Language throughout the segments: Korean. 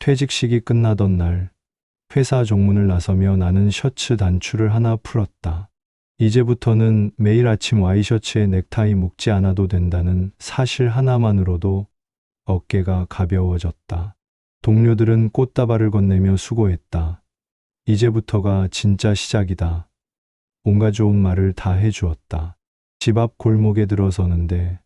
퇴직식이 끝나던 날 회사 정문을 나서며 나는 셔츠 단추를 하나 풀었다. 이제부터는 매일 아침 와이셔츠에 넥타이 묶지 않아도 된다는 사실 하나만으로도 어깨가 가벼워졌다. 동료들은 꽃다발을 건네며 수고했다. 이제부터가 진짜 시작이다. 온갖 좋은 말을 다 해주었다. 집 앞 골목에 들어서는데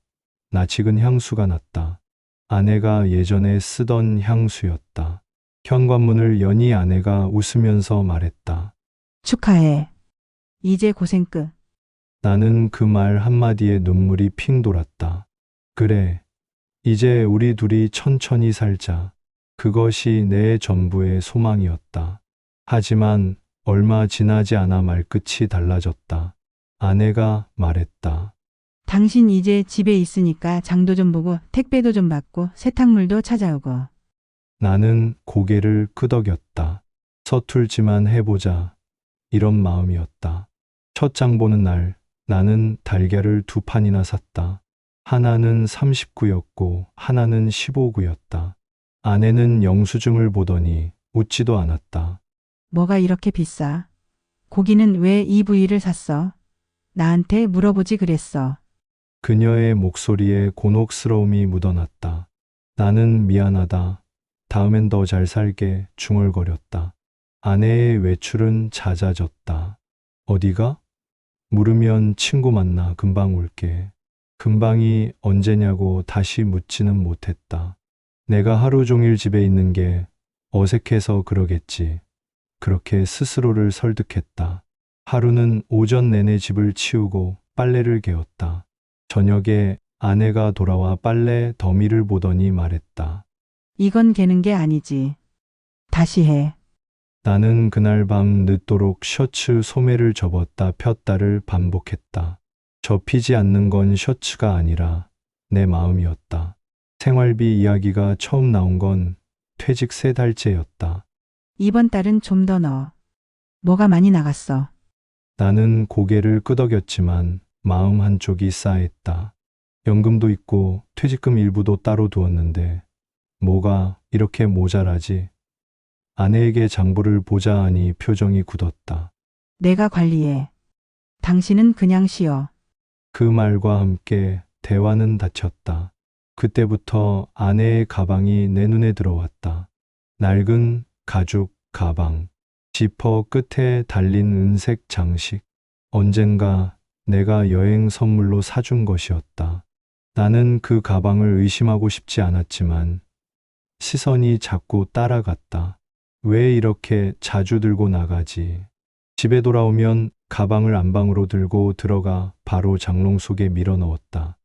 낯익은 향수가 났다. 아내가 예전에 쓰던 향수였다. 현관문을 여니 아내가 웃으면서 말했다. 축하해. 이제 고생 끝. 나는 그 말 한마디에 눈물이 핑 돌았다. 그래, 이제 우리 둘이 천천히 살자. 그것이 내 전부의 소망이었다. 하지만 얼마 지나지 않아 말끝이 달라졌다. 아내가 말했다. 당신 이제 집에 있으니까 장도 좀 보고 택배도 좀 받고 세탁물도 찾아오고. 나는 고개를 끄덕였다. 서툴지만 해보자. 이런 마음이었다. 첫 장 보는 날 나는 달걀을 2판이나 샀다. 하나는 39였고 하나는 15구였다. 아내는 영수증을 보더니 웃지도 않았다. 뭐가 이렇게 비싸? 고기는 왜 이 부위를 샀어? 나한테 물어보지 그랬어. 그녀의 목소리에 곤혹스러움이 묻어났다. 나는 미안하다. 다음엔 더 잘 살게 중얼거렸다. 아내의 외출은 잦아졌다. 어디가? 물으면 친구 만나 금방 올게. 금방이 언제냐고 다시 묻지는 못했다. 내가 하루 종일 집에 있는 게 어색해서 그러겠지. 그렇게 스스로를 설득했다. 하루는 오전 내내 집을 치우고 빨래를 개었다. 저녁에 아내가 돌아와 빨래 더미를 보더니 말했다. 이건 개는 게 아니지. 다시 해. 나는 그날 밤 늦도록 셔츠 소매를 접었다 폈다를 반복했다. 접히지 않는 건 셔츠가 아니라 내 마음이었다. 생활비 이야기가 처음 나온 건 퇴직 3달째였다. 이번 달은 좀 더 넣어. 뭐가 많이 나갔어. 나는 고개를 끄덕였지만 마음 한쪽이 싸했다. 연금도 있고 퇴직금 일부도 따로 두었는데 뭐가 이렇게 모자라지? 아내에게 장부를 보자 하니 표정이 굳었다. 내가 관리해. 당신은 그냥 쉬어. 그 말과 함께 대화는 닫혔다. 그때부터 아내의 가방이 내 눈에 들어왔다. 낡은 가죽 가방, 지퍼 끝에 달린 은색 장식. 언젠가 내가 여행 선물로 사준 것이었다. 나는 그 가방을 의심하고 싶지 않았지만 시선이 자꾸 따라갔다. 왜 이렇게 자주 들고 나가지? 집에 돌아오면 가방을 안방으로 들고 들어가 바로 장롱 속에 밀어 넣었다.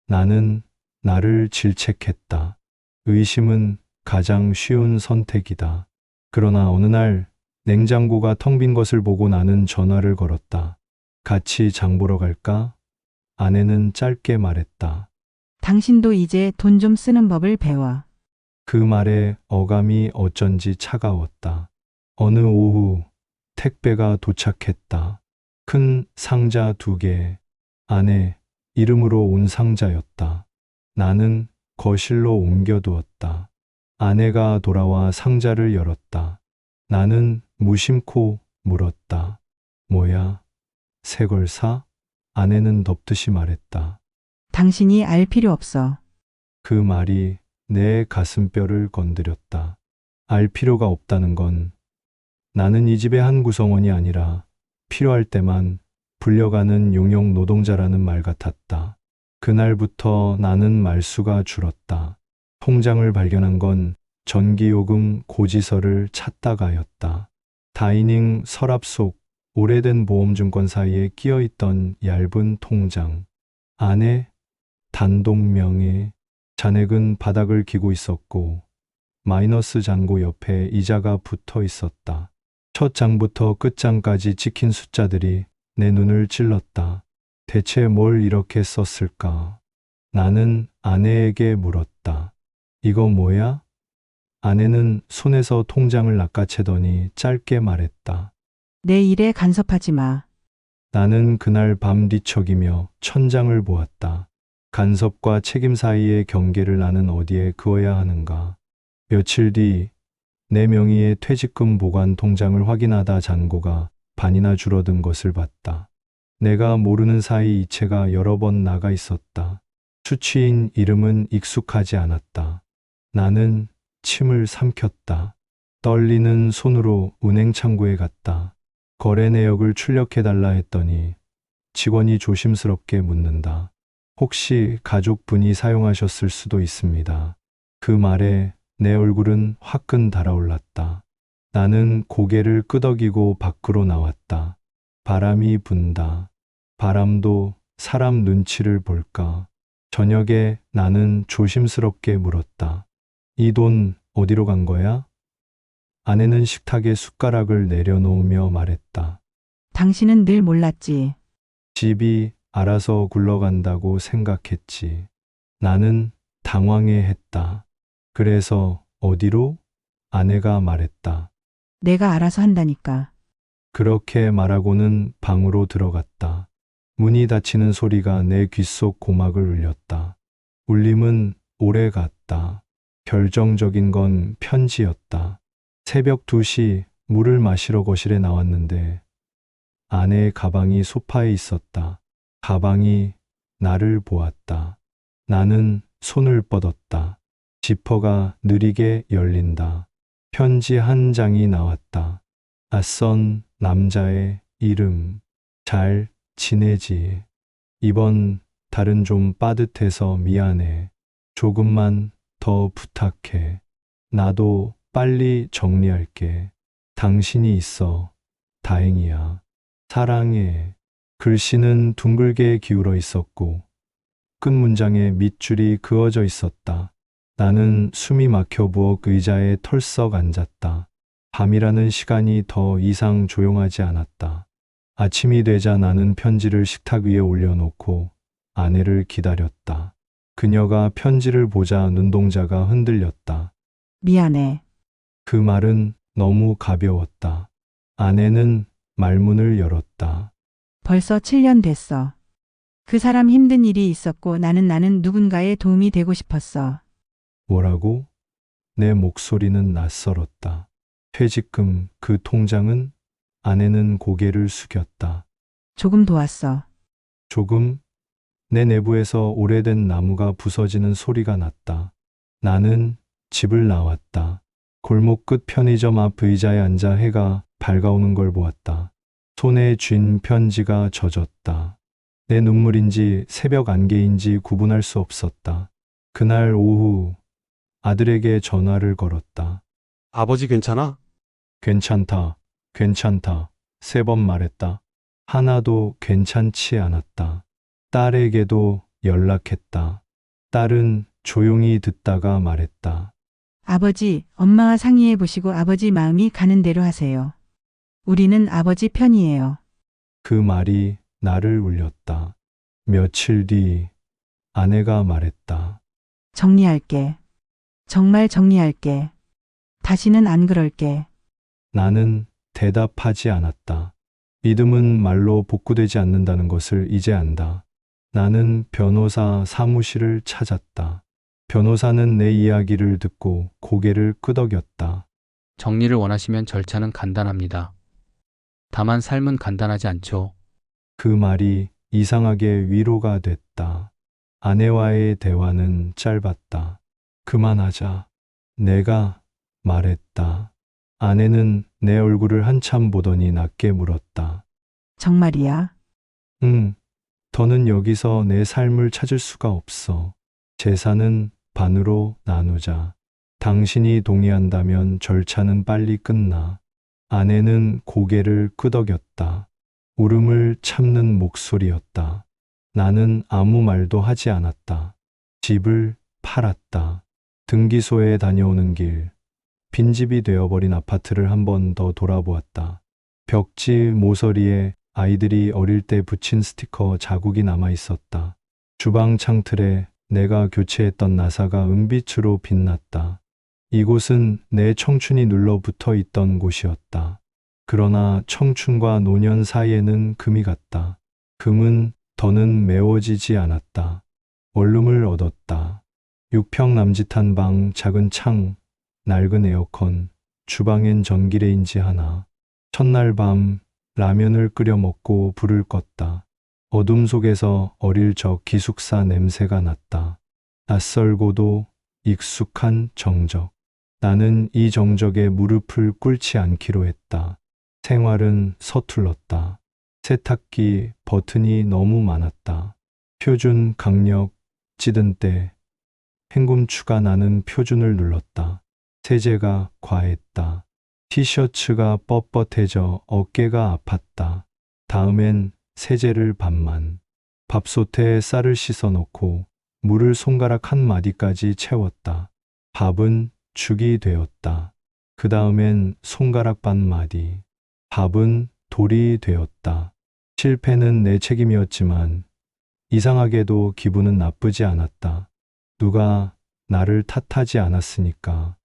나는 나를 질책했다. 의심은 가장 쉬운 선택이다. 그러나 어느 날 냉장고가 텅 빈 것을 보고 나는 전화를 걸었다. 같이 장 보러 갈까? 아내는 짧게 말했다. 당신도 이제 돈 좀 쓰는 법을 배워. 그 말에 어감이 어쩐지 차가웠다. 어느 오후 택배가 도착했다. 큰 상자 2개, 아내 이름으로 온 상자였다. 나는 거실로 옮겨두었다. 아내가 돌아와 상자를 열었다. 나는 무심코 물었다. 뭐야? 새 걸 사? 아내는 덮듯이 말했다. 당신이 알 필요 없어. 그 말이 내 가슴뼈를 건드렸다. 알 필요가 없다는 건 나는 이 집의 한 구성원이 아니라 필요할 때만 불려가는 용역 노동자라는 말 같았다. 그날부터 나는 말수가 줄었다. 통장을 발견한 건 전기요금 고지서를 찾다가였다. 다이닝 서랍 속 오래된 보험증권 사이에 끼어있던 얇은 통장. 안에 단독명의 잔액은 바닥을 기고 있었고 마이너스 잔고 옆에 이자가 붙어 있었다. 첫 장부터 끝장까지 찍힌 숫자들이 내 눈을 찔렀다. 대체 뭘 이렇게 썼을까? 나는 아내에게 물었다. 이거 뭐야? 아내는 손에서 통장을 낚아채더니 짧게 말했다. 내 일에 간섭하지 마. 나는 그날 밤 뒤척이며 천장을 보았다. 간섭과 책임 사이의 경계를 나는 어디에 그어야 하는가? 며칠 뒤 내 명의의 퇴직금 보관 통장을 확인하다 잔고가 반이나 줄어든 것을 봤다. 내가 모르는 사이 이체가 여러 번 나가 있었다. 수취인 이름은 익숙하지 않았다. 나는 침을 삼켰다. 떨리는 손으로 은행 창구에 갔다. 거래 내역을 출력해달라 했더니 직원이 조심스럽게 묻는다. 혹시 가족분이 사용하셨을 수도 있습니다. 그 말에 내 얼굴은 화끈 달아올랐다. 나는 고개를 끄덕이고 밖으로 나왔다. 바람이 분다. 바람도 사람 눈치를 볼까? 저녁에 나는 조심스럽게 물었다. 이 돈 어디로 간 거야? 아내는 식탁에 숟가락을 내려놓으며 말했다. 당신은 늘 몰랐지. 집이 알아서 굴러간다고 생각했지. 나는 당황해 했다. 그래서 어디로? 아내가 말했다. 내가 알아서 한다니까. 그렇게 말하고는 방으로 들어갔다. 문이 닫히는 소리가 내 귓속 고막을 울렸다. 울림은 오래 갔다. 결정적인 건 편지였다. 새벽 2시 물을 마시러 거실에 나왔는데 아내의 가방이 소파에 있었다. 가방이 나를 보았다. 나는 손을 뻗었다. 지퍼가 느리게 열린다. 편지 한 장이 나왔다. 낯선 남자의 이름. 잘 지내지. 이번 달은 좀 빠듯해서 미안해. 조금만 더 부탁해. 나도 빨리 정리할게. 당신이 있어 다행이야. 사랑해. 글씨는 둥글게 기울어 있었고 끝 문장에 밑줄이 그어져 있었다. 나는 숨이 막혀 부엌 의자에 털썩 앉았다. 밤이라는 시간이 더 이상 조용하지 않았다. 아침이 되자 나는 편지를 식탁 위에 올려놓고 아내를 기다렸다. 그녀가 편지를 보자 눈동자가 흔들렸다. 미안해. 그 말은 너무 가벼웠다. 아내는 말문을 열었다. 벌써 7년 됐어. 그 사람 힘든 일이 있었고 나는 누군가의 도움이 되고 싶었어. 뭐라고? 내 목소리는 낯설었다. 퇴직금, 그 통장은? 아내는 고개를 숙였다. 조금 도왔어. 조금? 내 내부에서 오래된 나무가 부서지는 소리가 났다. 나는 집을 나왔다. 골목 끝 편의점 앞 의자에 앉아 해가 밝아오는 걸 보았다. 손에 쥔 편지가 젖었다. 내 눈물인지 새벽 안개인지 구분할 수 없었다. 그날 오후 아들에게 전화를 걸었다. 아버지 괜찮아? 괜찮다, 괜찮다. 3번 말했다. 하나도 괜찮지 않았다. 딸에게도 연락했다. 딸은 조용히 듣다가 말했다. 아버지, 엄마와 상의해 보시고 아버지 마음이 가는 대로 하세요. 우리는 아버지 편이에요. 그 말이 나를 울렸다. 며칠 뒤 아내가 말했다. 정리할게. 정말 정리할게. 다시는 안 그럴게. 나는 대답하지 않았다. 믿음은 말로 복구되지 않는다는 것을 이제 안다. 나는 변호사 사무실을 찾았다. 변호사는 내 이야기를 듣고 고개를 끄덕였다. 정리를 원하시면 절차는 간단합니다. 다만 삶은 간단하지 않죠. 그 말이 이상하게 위로가 됐다. 아내와의 대화는 짧았다. 그만하자. 내가 말했다. 아내는 내 얼굴을 한참 보더니 낮게 물었다. 정말이야? 응, 더는 여기서 내 삶을 찾을 수가 없어. 재산은 반으로 나누자. 당신이 동의한다면 절차는 빨리 끝나. 아내는 고개를 끄덕였다. 울음을 참는 목소리였다. 나는 아무 말도 하지 않았다. 집을 팔았다. 등기소에 다녀오는 길, 빈집이 되어버린 아파트를 한 번 더 돌아보았다. 벽지 모서리에 아이들이 어릴 때 붙인 스티커 자국이 남아 있었다. 주방 창틀에 내가 교체했던 나사가 은빛으로 빛났다. 이곳은 내 청춘이 눌러붙어 있던 곳이었다. 그러나 청춘과 노년 사이에는 금이 갔다. 금은 더는 메워지지 않았다. 원룸을 얻었다. 6평 남짓한 방, 작은 창, 낡은 에어컨, 주방엔 전기레인지 하나. 첫날 밤 라면을 끓여 먹고 불을 껐다. 어둠 속에서 어릴 적 기숙사 냄새가 났다. 낯설고도 익숙한 정적. 나는 이 정적에 무릎을 꿇지 않기로 했다. 생활은 서툴렀다. 세탁기 버튼이 너무 많았다. 표준 강력 찌든 때 헹굼추가 나는 표준을 눌렀다. 세제가 과했다. 티셔츠가 뻣뻣해져 어깨가 아팠다. 다음엔 세제를 반만. 밥솥에 쌀을 씻어 놓고 물을 손가락 한 마디까지 채웠다. 밥은 죽이 되었다. 그 다음엔 손가락 반 마디. 밥은 돌이 되었다. 실패는 내 책임이었지만 이상하게도 기분은 나쁘지 않았다. 누가 나를 탓하지 않았으니까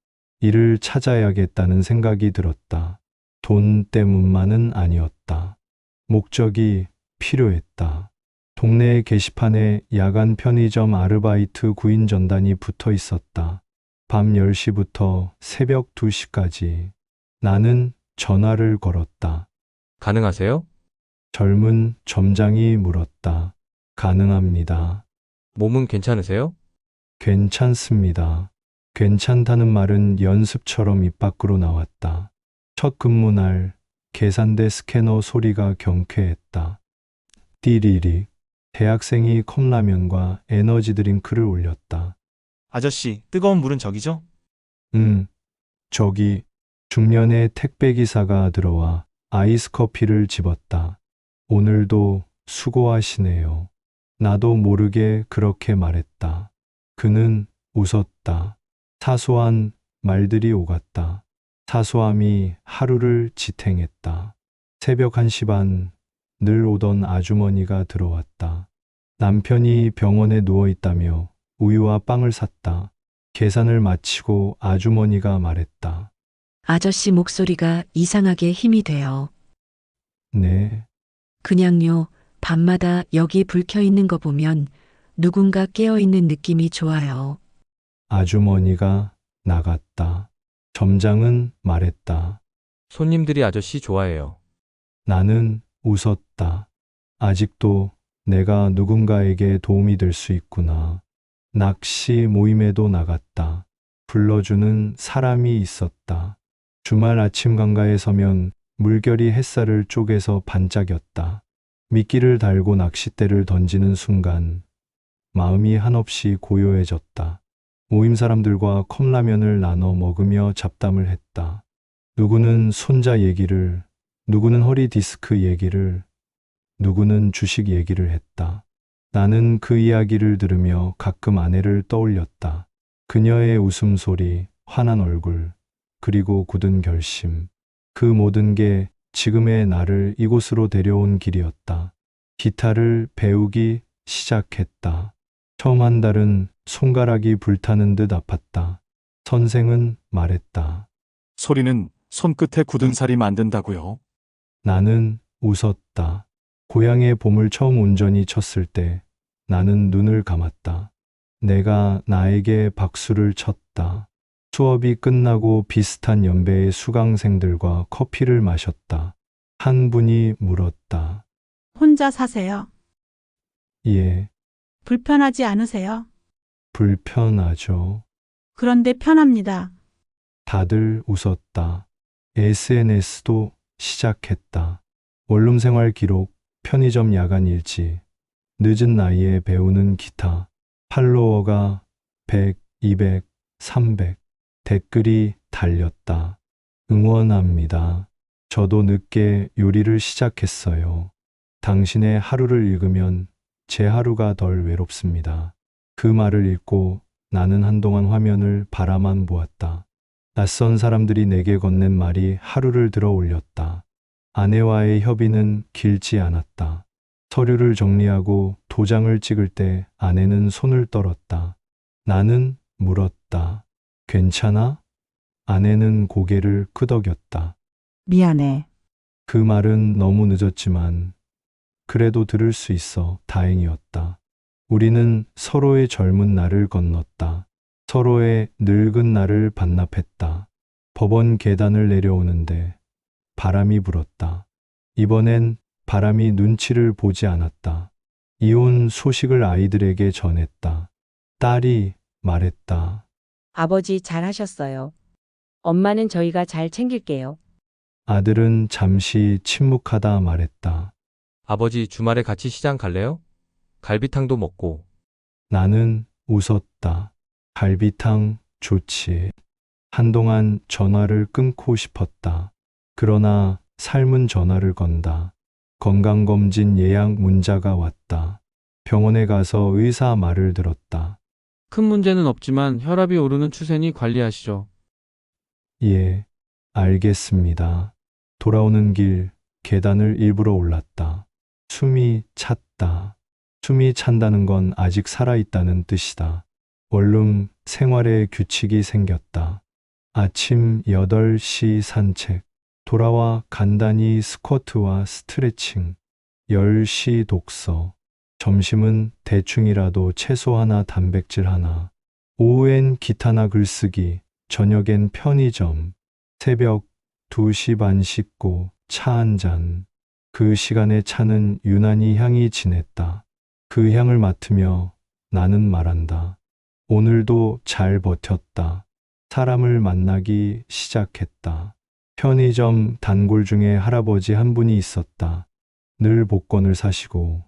일을 찾아야겠다는 생각이 들었다. 돈 때문만은 아니었다. 목적이 필요했다. 동네 게시판에 야간 편의점 아르바이트 구인 전단이 붙어 있었다. 밤 10시부터 새벽 2시까지. 나는 전화를 걸었다. 가능하세요? 젊은 점장이 물었다. 가능합니다. 몸은 괜찮으세요? 괜찮습니다. 괜찮다는 말은 연습처럼 입 밖으로 나왔다. 첫 근무날 계산대 스캐너 소리가 경쾌했다. 띠리리. 대학생이 컵라면과 에너지 드링크를 올렸다. 아저씨, 뜨거운 물은 저기죠? 저기. 중년의 택배기사가 들어와 아이스 커피를 집었다. 오늘도 수고하시네요. 나도 모르게 그렇게 말했다. 그는 웃었다. 사소한 말들이 오갔다. 사소함이 하루를 지탱했다. 새벽 1시 반, 늘 오던 아주머니가 들어왔다. 남편이 병원에 누워 있다며 우유와 빵을 샀다. 계산을 마치고 아주머니가 말했다. 아저씨 목소리가 이상하게 힘이 돼요. 네, 그냥요, 밤마다 여기 불 켜 있는 거 보면 누군가 깨어 있는 느낌이 좋아요. 아주머니가 나갔다. 점장은 말했다. 손님들이 아저씨 좋아해요. 나는 웃었다. 아직도 내가 누군가에게 도움이 될 수 있구나. 낚시 모임에도 나갔다. 불러주는 사람이 있었다. 주말 아침 강가에 서면 물결이 햇살을 쪼개서 반짝였다. 미끼를 달고 낚싯대를 던지는 순간 마음이 한없이 고요해졌다. 모임 사람들과 컵라면을 나눠 먹으며 잡담을 했다. 누구는 손자 얘기를, 누구는 허리 디스크 얘기를, 누구는 주식 얘기를 했다. 나는 그 이야기를 들으며 가끔 아내를 떠올렸다. 그녀의 웃음소리, 환한 얼굴, 그리고 굳은 결심. 그 모든 게 지금의 나를 이곳으로 데려온 길이었다. 기타를 배우기 시작했다. 처음 한 달은 손가락이 불타는 듯 아팠다. 선생은 말했다. 소리는 손끝에 굳은 살이 만든다고요. 나는 웃었다. 고향의 봄을 처음 온전히 쳤을 때 나는 눈을 감았다. 내가 나에게 박수를 쳤다. 수업이 끝나고 비슷한 연배의 수강생들과 커피를 마셨다. 한 분이 물었다. 혼자 사세요? 예, 불편하지 않으세요? 불편하죠. 그런데 편합니다. 다들 웃었다. SNS도 시작했다. 원룸 생활 기록, 편의점 야간 일지, 늦은 나이에 배우는 기타, 팔로워가 100, 200, 300. 댓글이 달렸다. 응원합니다. 저도 늦게 요리를 시작했어요. 당신의 하루를 읽으면 제 하루가 덜 외롭습니다. 그 말을 읽고 나는 한동안 화면을 바라만 보았다. 낯선 사람들이 내게 건넨 말이 하루를 들어 올렸다. 아내와의 협의는 길지 않았다. 서류를 정리하고 도장을 찍을 때 아내는 손을 떨었다. 나는 물었다. 괜찮아? 아내는 고개를 끄덕였다. 미안해. 그 말은 너무 늦었지만 그래도 들을 수 있어 다행이었다. 우리는 서로의 젊은 날을 건넜다. 서로의 늙은 날을 반납했다. 법원 계단을 내려오는데 바람이 불었다. 이번엔 바람이 눈치를 보지 않았다. 이혼 소식을 아이들에게 전했다. 딸이 말했다. 아버지 잘하셨어요. 엄마는 저희가 잘 챙길게요. 아들은 잠시 침묵하다 말했다. 아버지 주말에 같이 시장 갈래요? 갈비탕도 먹고. 나는 웃었다. 갈비탕 좋지. 한동안 전화를 끊고 싶었다. 그러나 삶은 전화를 건다. 건강검진 예약 문자가 왔다. 병원에 가서 의사 말을 들었다. 큰 문제는 없지만 혈압이 오르는 추세니 관리하시죠. 예, 알겠습니다. 돌아오는 길 계단을 일부러 올랐다. 숨이 찼다. 숨이 찬다는 건 아직 살아있다는 뜻이다. 원룸 생활에 규칙이 생겼다. 아침 8시 산책. 돌아와 간단히 스쿼트와 스트레칭. 10시 독서. 점심은 대충이라도 채소 하나, 단백질 하나. 오후엔 기타나 글쓰기. 저녁엔 편의점. 새벽 2시 반 씻고 차 한 잔. 그 시간에 차는 유난히 향이 진했다. 그 향을 맡으며 나는 말한다. 오늘도 잘 버텼다. 사람을 만나기 시작했다. 편의점 단골 중에 할아버지 한 분이 있었다. 늘 복권을 사시고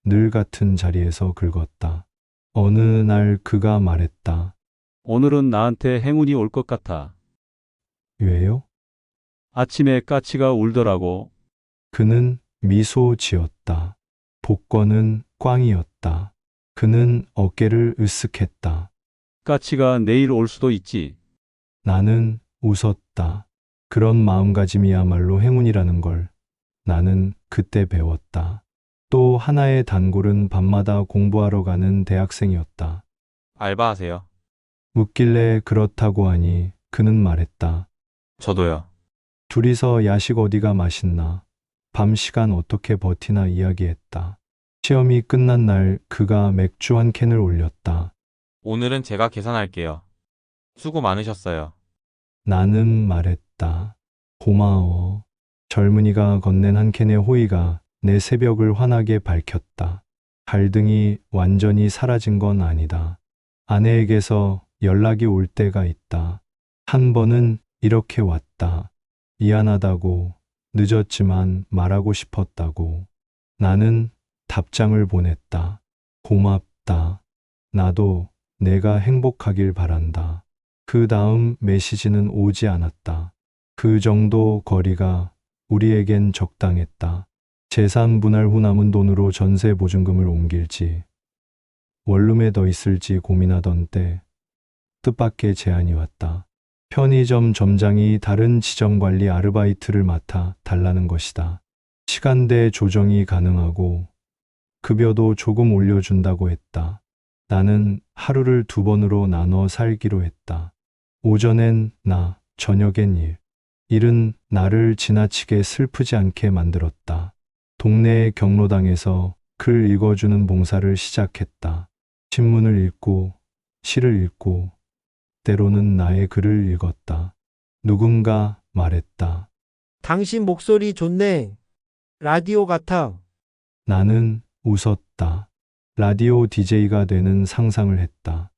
늘 같은 자리에서 긁었다. 어느 날 그가 말했다. 오늘은 나한테 행운이 올 것 같아. 왜요? 아침에 까치가 울더라고. 그는 미소 지었다. 복권은 꽝이었다. 그는 어깨를 으쓱했다. 까치가 내일 올 수도 있지. 나는 웃었다. 그런 마음가짐이야말로 행운이라는 걸 나는 그때 배웠다. 또 하나의 단골은 밤마다 공부하러 가는 대학생이었다. 알바하세요? 묻길래 그렇다고 하니 그는 말했다. 저도요. 둘이서 야식 어디가 맛있나, 밤 시간 어떻게 버티나 이야기했다. 시험이 끝난 날 그가 맥주 한 캔을 올렸다. 오늘은 제가 계산할게요. 수고 많으셨어요. 나는 말했다. 고마워. 젊은이가 건넨 한 캔의 호의가 내 새벽을 환하게 밝혔다. 갈등이 완전히 사라진 건 아니다. 아내에게서 연락이 올 때가 있다. 한 번은 이렇게 왔다. 미안하다고, 늦었지만 말하고 싶었다고. 나는 답장을 보냈다. 고맙다. 나도 내가 행복하길 바란다. 그 다음 메시지는 오지 않았다. 그 정도 거리가 우리에겐 적당했다. 재산 분할 후 남은 돈으로 전세 보증금을 옮길지 원룸에 더 있을지 고민하던 때 뜻밖의 제안이 왔다. 편의점 점장이 다른 지점 관리 아르바이트를 맡아 달라는 것이다. 시간대 조정이 가능하고 급여도 조금 올려준다고 했다. 나는 하루를 2번으로 나눠 살기로 했다. 오전엔 나, 저녁엔 일. 일은 나를 지나치게 슬프지 않게 만들었다. 동네 경로당에서 글 읽어주는 봉사를 시작했다. 신문을 읽고 시를 읽고 때로는 나의 글을 읽었다. 누군가 말했다. 당신 목소리 좋네. 라디오 같아. 나는 웃었다. 라디오 DJ가 되는 상상을 했다.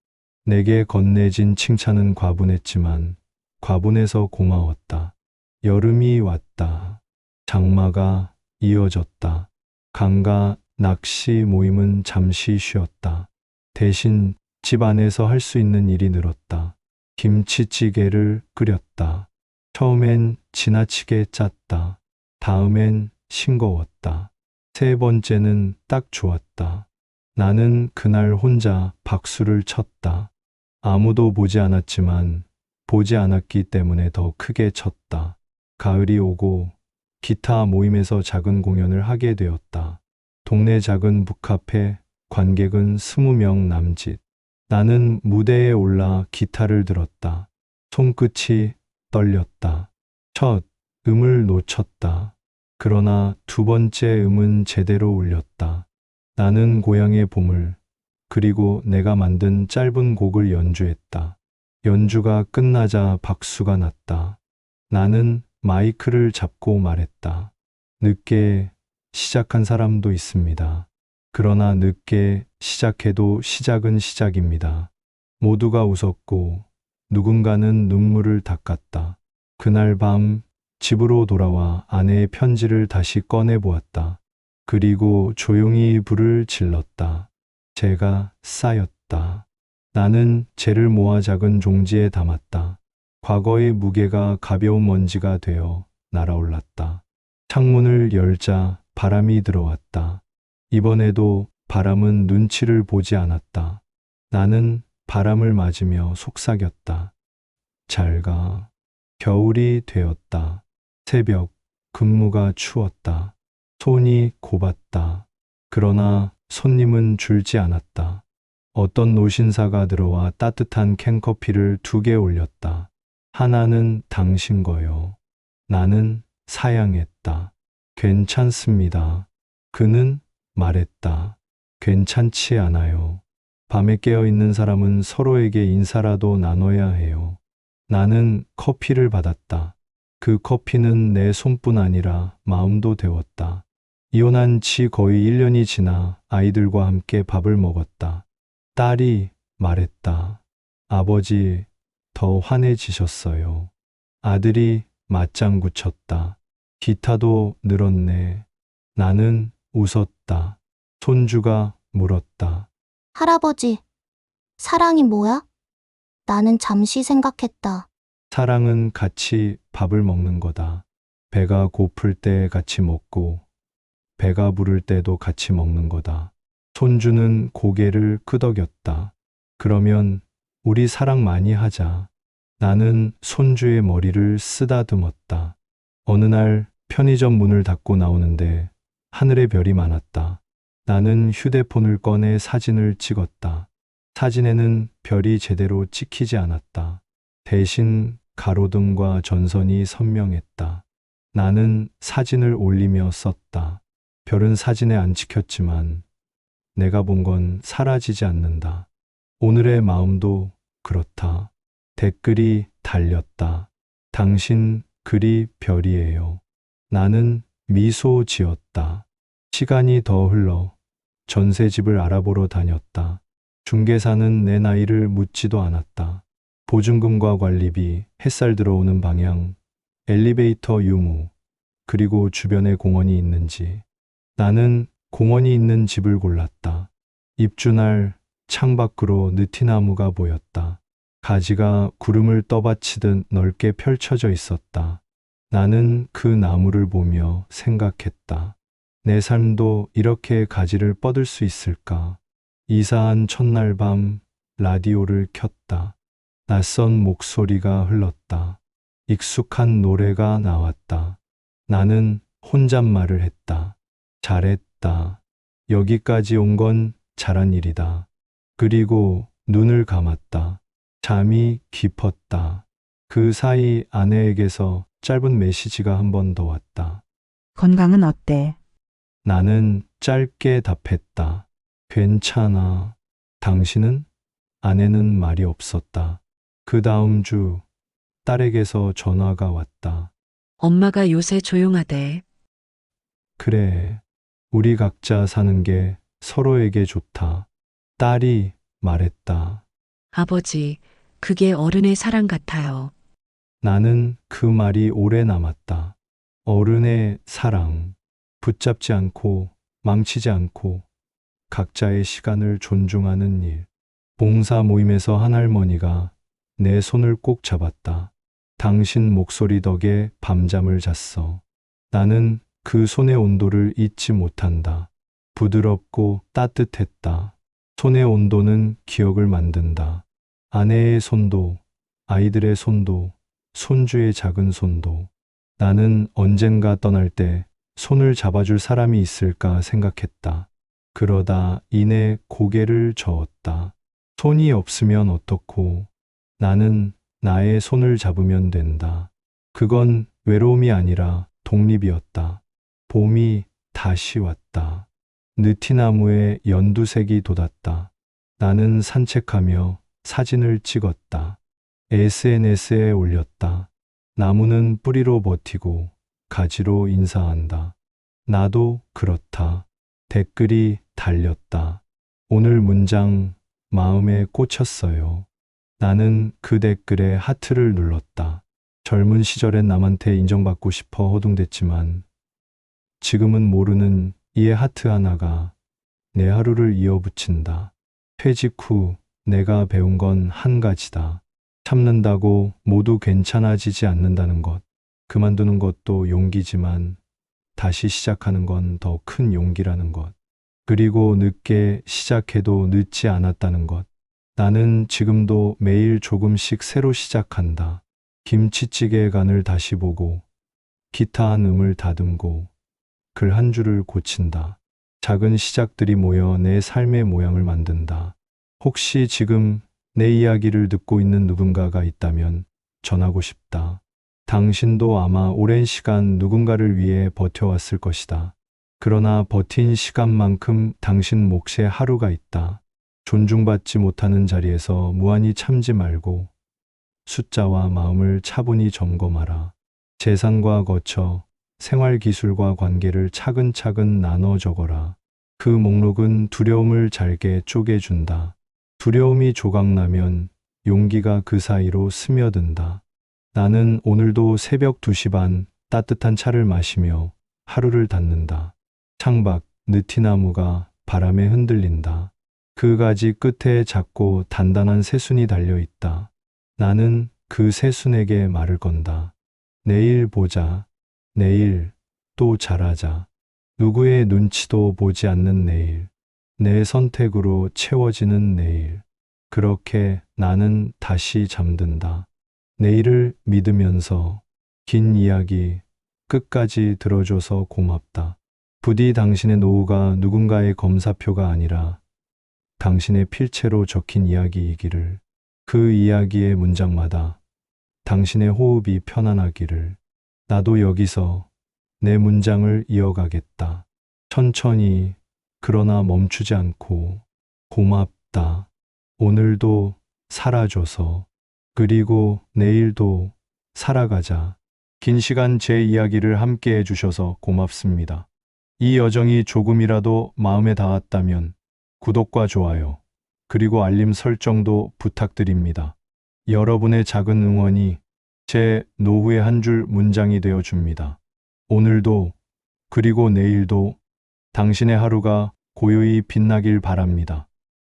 내게 건네진 칭찬은 과분했지만 과분해서 고마웠다. 여름이 왔다. 장마가 이어졌다. 강가 낚시 모임은 잠시 쉬었다. 대신 집 안에서 할 수 있는 일이 늘었다. 김치찌개를 끓였다. 처음엔 지나치게 짰다. 다음엔 싱거웠다. 세 번째는 딱 좋았다. 나는 그날 혼자 박수를 쳤다. 아무도 보지 않았지만 보지 않았기 때문에 더 크게 쳤다. 가을이 오고 기타 모임에서 작은 공연을 하게 되었다. 동네 작은 북카페, 관객은 20명 남짓. 나는 무대에 올라 기타를 들었다. 손끝이 떨렸다. 첫 음을 놓쳤다. 그러나 2번째 음은 제대로 울렸다. 나는 고향의 봄을, 그리고 내가 만든 짧은 곡을 연주했다. 연주가 끝나자 박수가 났다. 나는 마이크를 잡고 말했다. 늦게 시작한 사람도 있습니다. 그러나 늦게 시작해도 시작은 시작입니다. 모두가 웃었고 누군가는 눈물을 닦았다. 그날 밤 집으로 돌아와 아내의 편지를 다시 꺼내 보았다. 그리고 조용히 불을 질렀다. 재가 쌓였다. 나는 재를 모아 작은 종지에 담았다. 과거의 무게가 가벼운 먼지가 되어 날아올랐다. 창문을 열자 바람이 들어왔다. 이번에도 바람은 눈치를 보지 않았다. 나는 바람을 맞으며 속삭였다. 잘 가. 겨울이 되었다. 새벽, 근무가 추웠다. 손이 고봤다. 그러나 손님은 줄지 않았다. 어떤 노신사가 들어와 따뜻한 캔커피를 2개 올렸다. 하나는 당신 거요. 나는 사양했다. 괜찮습니다. 그는 말했다. 괜찮지 않아요. 밤에 깨어있는 사람은 서로에게 인사라도 나눠야 해요. 나는 커피를 받았다. 그 커피는 내 손뿐 아니라 마음도 데웠다. 이혼한 지 거의 1년이 지나 아이들과 함께 밥을 먹었다. 딸이 말했다. 아버지, 더 환해지셨어요. 아들이 맞장구 쳤다. 기타도 늘었네. 나는 웃었다. 손주가 물었다. 할아버지, 사랑이 뭐야? 나는 잠시 생각했다. 사랑은 같이 밥을 먹는 거다. 배가 고플 때 같이 먹고 배가 부를 때도 같이 먹는 거다. 손주는 고개를 끄덕였다. 그러면 우리 사랑 많이 하자. 나는 손주의 머리를 쓰다듬었다. 어느 날 편의점 문을 닫고 나오는데 하늘에 별이 많았다. 나는 휴대폰을 꺼내 사진을 찍었다. 사진에는 별이 제대로 찍히지 않았다. 대신 가로등과 전선이 선명했다. 나는 사진을 올리며 썼다. 별은 사진에 안 찍혔지만 내가 본 건 사라지지 않는다. 오늘의 마음도 그렇다. 댓글이 달렸다. 당신 글이 별이에요. 나는 미소 지었다. 시간이 더 흘러 전세집을 알아보러 다녔다. 중개사는 내 나이를 묻지도 않았다. 보증금과 관리비, 햇살 들어오는 방향, 엘리베이터 유무, 그리고 주변에 공원이 있는지. 나는 공원이 있는 집을 골랐다. 입주날 창밖으로 느티나무가 보였다. 가지가 구름을 떠받치듯 넓게 펼쳐져 있었다. 나는 그 나무를 보며 생각했다. 내 삶도 이렇게 가지를 뻗을 수 있을까? 이사한 첫날 밤 라디오를 켰다. 낯선 목소리가 흘렀다. 익숙한 노래가 나왔다. 나는 혼잣말을 했다. 잘했다. 여기까지 온 건 잘한 일이다. 그리고 눈을 감았다. 잠이 깊었다. 그 사이 아내에게서 짧은 메시지가 한 번 더 왔다. 건강은 어때? 나는 짧게 답했다. 괜찮아. 당신은? 아내는 말이 없었다. 그 다음 주 딸에게서 전화가 왔다. 엄마가 요새 조용하대. 그래. 우리 각자 사는 게 서로에게 좋다. 딸이 말했다. 아버지, 그게 어른의 사랑 같아요. 나는 그 말이 오래 남았다. 어른의 사랑. 붙잡지 않고 망치지 않고 각자의 시간을 존중하는 일. 봉사 모임에서 한 할머니가 내 손을 꼭 잡았다. 당신 목소리 덕에 밤잠을 잤어. 나는 그 손의 온도를 잊지 못한다. 부드럽고 따뜻했다. 손의 온도는 기억을 만든다. 아내의 손도, 아이들의 손도, 손주의 작은 손도. 나는 언젠가 떠날 때 손을 잡아줄 사람이 있을까 생각했다. 그러다 이내 고개를 저었다. 손이 없으면 어떻고? 나는 나의 손을 잡으면 된다. 그건 외로움이 아니라 독립이었다. 봄이 다시 왔다. 느티나무에 연두색이 돋았다. 나는 산책하며 사진을 찍었다. SNS에 올렸다. 나무는 뿌리로 버티고 가지로 인사한다. 나도 그렇다. 댓글이 달렸다. 오늘 문장 마음에 꽂혔어요. 나는 그 댓글에 하트를 눌렀다. 젊은 시절엔 남한테 인정받고 싶어 허둥댔지만 지금은 모르는 이의 하트 하나가 내 하루를 이어붙인다. 퇴직 후 내가 배운 건 한 가지다. 참는다고 모두 괜찮아지지 않는다는 것. 그만두는 것도 용기지만 다시 시작하는 건 더 큰 용기라는 것. 그리고 늦게 시작해도 늦지 않았다는 것. 나는 지금도 매일 조금씩 새로 시작한다. 김치찌개의 간을 다시 보고, 기타 한 음을 다듬고, 글 한 줄을 고친다. 작은 시작들이 모여 내 삶의 모양을 만든다. 혹시 지금 내 이야기를 듣고 있는 누군가가 있다면 전하고 싶다. 당신도 아마 오랜 시간 누군가를 위해 버텨왔을 것이다. 그러나 버틴 시간만큼 당신 몫에 하루가 있다. 존중받지 못하는 자리에서 무한히 참지 말고 숫자와 마음을 차분히 점검하라. 재산과 거처, 생활기술과 관계를 차근차근 나눠 적어라. 그 목록은 두려움을 잘게 쪼개준다. 두려움이 조각나면 용기가 그 사이로 스며든다. 나는 오늘도 새벽 2시 반 따뜻한 차를 마시며 하루를 닫는다. 창밖 느티나무가 바람에 흔들린다. 그 가지 끝에 작고 단단한 새순이 달려 있다. 나는 그 새순에게 말을 건다. 내일 보자. 내일 또 잘하자. 누구의 눈치도 보지 않는 내일. 내 선택으로 채워지는 내일. 그렇게 나는 다시 잠든다. 내일을 믿으면서 긴 이야기 끝까지 들어줘서 고맙다. 부디 당신의 노후가 누군가의 검사표가 아니라 당신의 필체로 적힌 이야기이기를. 그 이야기의 문장마다 당신의 호흡이 편안하기를. 나도 여기서 내 문장을 이어가겠다. 천천히, 그러나 멈추지 않고. 고맙다. 오늘도 살아줘서. 그리고 내일도 살아가자. 긴 시간 제 이야기를 함께 해주셔서 고맙습니다. 이 여정이 조금이라도 마음에 닿았다면 구독과 좋아요, 그리고 알림 설정도 부탁드립니다. 여러분의 작은 응원이 제 노후의 한 줄 문장이 되어 줍니다. 오늘도, 그리고 내일도 당신의 하루가 고요히 빛나길 바랍니다.